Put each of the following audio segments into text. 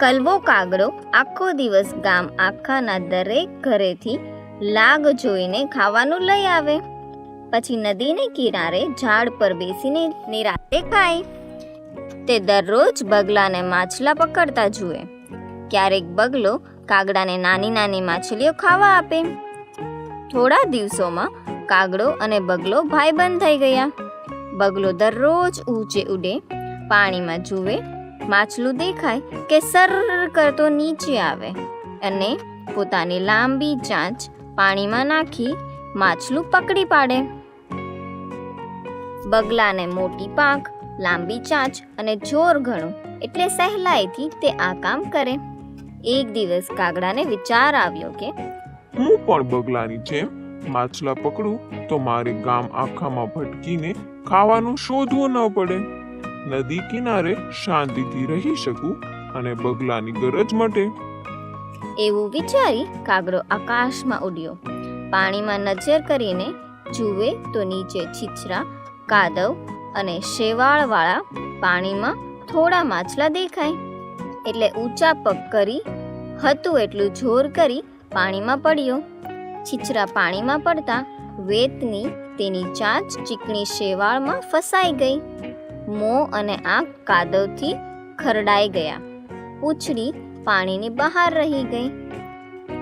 કલવો કાગડો આખો દિવસ ગામ આખાના દરેક ઘરેથી લાગ જોઈને ખાવાનું લઈ આવે. પછી નદીને કિનારે ઝાડ પર બેસીને નિરાંતે ખાય. તે દરરોજ બગલાને માછલા પકડતા જુએ. ક્યારેક બગલો કાગડાને નાની નાની માછલીઓ ખાવા આપે. થોડા દિવસોમાં કાગડો અને બગલો ભાઈબંધ થઈ ગયા. બગલો દરરોજ ઊંચે ઉડે, પાણીમાં જુએ, માછલું દેખાય કે સર કરતો નીચે આવે અને પોતાની લાંબી ચાંચ પાણીમાં નાખી માછલું પકડી પાડે. બગલાને મોટી પાંખ, લાંબી ચાંચ અને જોર ઘણું એટલે સહેલાઈથી તે આ કામ કરે. એક દિવસ કાગડાને વિચાર આવ્યો કે હું પણ બગલાની જેમ માછલા પકડું તો મારે ગામ આખામાં ભટકીને ખાવાનું શોધવું ન પડે. નદી કિનારે શાંતિથી રહી શકું અને બગલાની ગરજ મટે. એવું વિચારી કાગડો આકાશમાં ઉડ્યો. પાણીમાં નજર કરીને જુએ તો નીચે છીછરા, કાદવ અને શેવાળવાળા પાણીમાં થોડા માછલા દેખાય. એટલે ઊંચા પગ કરી હતું એટલું જોર કરી પાણીમાં પડ્યો. છીછરા પાણીમાં પડતા વેતની તેની ચાંચ ચીકણી શેવાળમાં ફસાઈ ગઈ. મોં અને આંખ કાદવથી ખરડાઈ ગયા. પૂંછડી પાણીની બહાર રહી ગઈ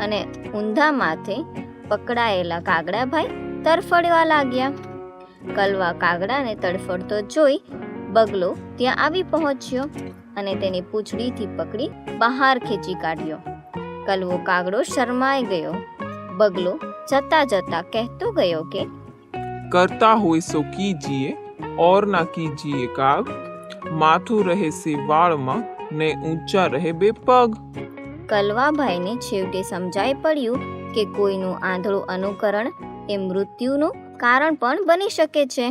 અને ઊંધા માથે પકડાયેલા કાગડાભાઈ તરફડવા લાગ્યા. કલવા કાગડાને તડફડતો જોઈ બગલો ત્યાં આવી પહોંચ્યો અને તેની પૂંછડીથી પકડી બહાર ખેંચી કાઢ્યો. કલવો કાગડો શરમાઈ ગયો. બગલો જતા જતા કહેતો ગયો કે કરતા હોય સો કીજીએ और ना कीजिए काग, माथું રહે સે વાળમાં ને ઊંચા રહે બે પગ. કલવાભાઈને છેવટે સમજાઈ પડ્યું કે કોઈનું આંધળું અનુકરણ એ મૃત્યુનું કારણ પણ બની શકે છે.